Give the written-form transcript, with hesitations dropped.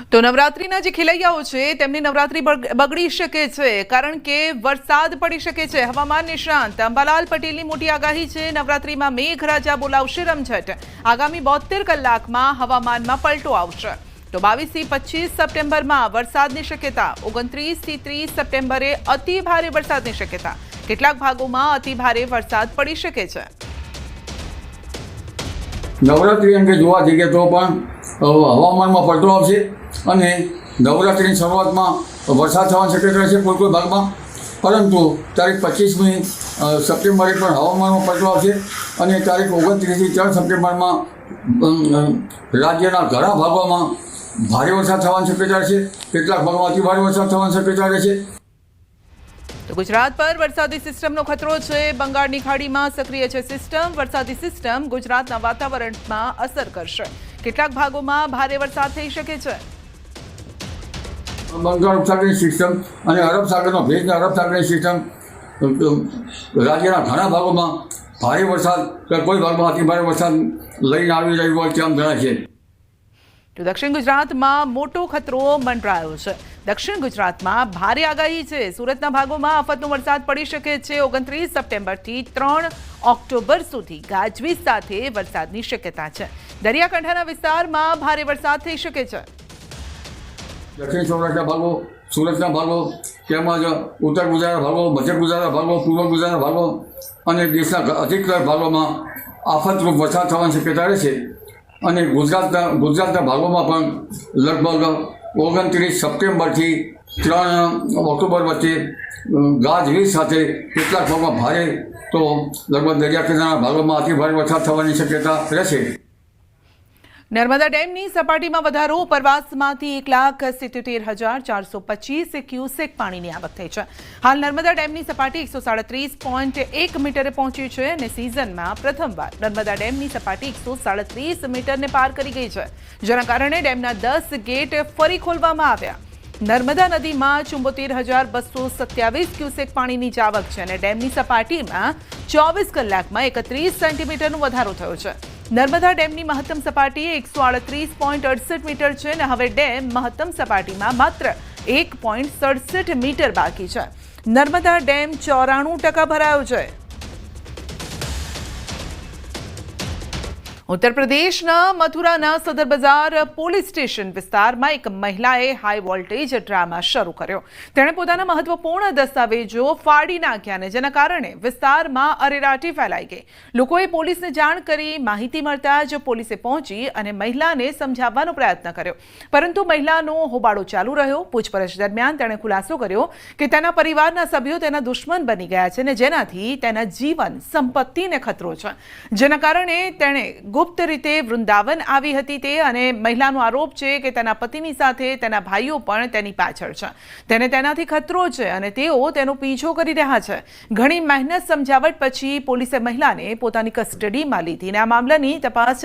તો નવરાત્રીના જે ખેલૈયાઓ છે તેમની નવરાત્રી બગડી શકે છે કારણ કે વરસાદ પડી શકે છે। હવામાન નિષ્ણાંત અંબાલાલ પટેલની મોટી આગાહી છે। નવરાત્રીમાં મેઘરાજા બોલાવશે રમઝટ। આગામી 72 કલાકમાં હવામાનમાં પલટો આવશે। તો 22 થી 25 સપ્ટેમ્બરમાં વરસાદની શક્યતા। 29 થી 30 સપ્ટેમ્બરે અતિ ભારે વરસાદની શક્યતા। કેટલાક ભાગોમાં અતિ ભારે વરસાદ પડી શકે છે। નવરાત્રી અંગે જોવા જઈએ તો પણ હવામાનમાં પલટો આવશે અને નવરાત્રિની શરૂઆતમાં વરસાદ થવાની શક્યતા છે કોઈ ભાગમાં, પરંતુ તારીખ 25મી સપ્ટેમ્બરે પણ હવામાનમાં પલટો આવશે અને તારીખ 29 થી 3 સપ્ટેમ્બરમાં રાજ્યના ઘણા ભાગોમાં ભારે વરસાદ થવાની શક્યતા છે। કેટલાક ભાગોમાં અતિ ભારે વરસાદ થવાની શક્યતા રહેશે। તો ગુજરાત પર વરસાદી સિસ્ટમનો ખતરો છે। બંગાળની ખાડીમાં સક્રિય છે સિસ્ટમ। વરસાદી સિસ્ટમ ગુજરાતના વાતાવરણમાં અસર કરશે। કેટલાક ભાગોમાં ભારે વરસાદ થઈ શકે છે। બંગાળ ઉપસાગરની સિસ્ટમ અને અરબ સાગરનો ભેજ, અરબ સાગરની સિસ્ટમ રાજ્યના ઘણા ભાગોમાં ભારે વરસાદ, કોઈ ભાગમાં અતિ ભારે વરસાદ લઈને આવી રહ્યું હોય તેમ જણાય છે। તો દક્ષિણ ગુજરાતમાં મોટો ખતરો મંડરાયો છે। દક્ષિણ ગુજરાતમાં ભારે આગાહી છે। સુરતના ભાગોમાં આફતનો વરસાદ પડી શકે છે। 29 સપ્ટેમ્બરથી 3 ઓક્ટોબર સુધી ગાજવીજ સાથે વરસાદની શક્યતા છે। દરિયાકાંઠાના વિસ્તારમાં ભારે વરસાદ થઈ શકે છે। દક્ષિણ સૌરાષ્ટ્રના ભાગો, સુરતના ભાગો તેમજ ઉત્તર ગુજરાતના ભાગો, મધ્ય ગુજરાતના ભાગો, પૂર્વ ગુજરાતના ભાગો અને દેશના અધિકતર ભાગોમાં આફતરૂપ વરસાદ થવાની શક્યતા રહેશે અને ગુજરાતના ભાગોમાં પણ લગભગ 29 સપ્ટેમ્બરથી 3 ઓક્ટોબર વચ્ચે ગાજવીજ સાથે કેટલાક ભાગમાં ભારે તો લગભગ દરિયાકાંઠાના ભાગોમાં અતિ ભારે વરસાદ થવાની શક્યતા રહેશે। નર્મદા ડેમની સપાટીમાં વધારો। ઉપરવાસમાંથી 1,77,425 ક્યુસેક પાણીની આવક થઈ છે। હાલ નર્મદા ડેમની સપાટી 137.1 મીટરે પહોંચી છે અને સિઝનમાં પ્રથમવાર નર્મદા ડેમની સપાટી 137 મીટરને પાર કરી ગઈ છે, જેના કારણે ડેમના 10 ગેટ ફરી ખોલવામાં આવ્યા। નર્મદા નદીમાં 74,227 ક્યુસેક પાણીની આવક છે અને ડેમની સપાટીમાં 24 કલાકમાં 31 સેન્ટીમીટરનો વધારો થયો છે। નર્મદા ડેમની મહત્તમ સપાટી 138.68 મીટર છે અને હવે ડેમ મહત્તમ સપાટીમાં માત્ર 1.67 મીટર બાકી છે। નર્મદા ડેમ 94% ભરાયો છે। ઉત્તર પ્રદેશના મથુરાના સદર બજાર પોલીસ સ્ટેશન વિસ્તારમાં એક મહિલાએ હાઈ વોલ્ટેજ ડ્રામા શરૂ કર્યો। તેણે પોતાના મહત્વપૂર્ણ દસ્તાવેજો ફાડી નાખ્યા અને જેના કારણે વિસ્તારમાં અરેરાટી ફેલાઈ ગઈ। લોકોએ પોલીસને જાણ કરી। માહિતી મળતા જ પોલીસે પહોંચી અને મહિલાને સમજાવવાનો પ્રયત્ન કર્યો, પરંતુ મહિલાનો હોબાળો ચાલુ રહ્યો। પૂછપરછ દરમિયાન તેણે ખુલાસો કર્યો કે તેના પરિવારના સભ્યો તેના દુશ્મન બની ગયા છે અને જેનાથી તેના જીવન સંપત્તિને ખતરો છે, જેના કારણે તેણે ગુપ્ત રીતે વૃંદાવન આવી હતી તે અને મહિલાનો આરોપ છે કે તેના પતિની સાથે તેના ભાઈઓ પણ તેની પાછળ છે। તેને તેનાથી ખતરો છે અને તેઓ તેનો પીછો કરી રહ્યા છે। ઘણી મહેનત સમજાવટ પછી પોલીસે મહિલાને પોતાની કસ્ટડીમાં લીધી અને આ મામલાની તપાસ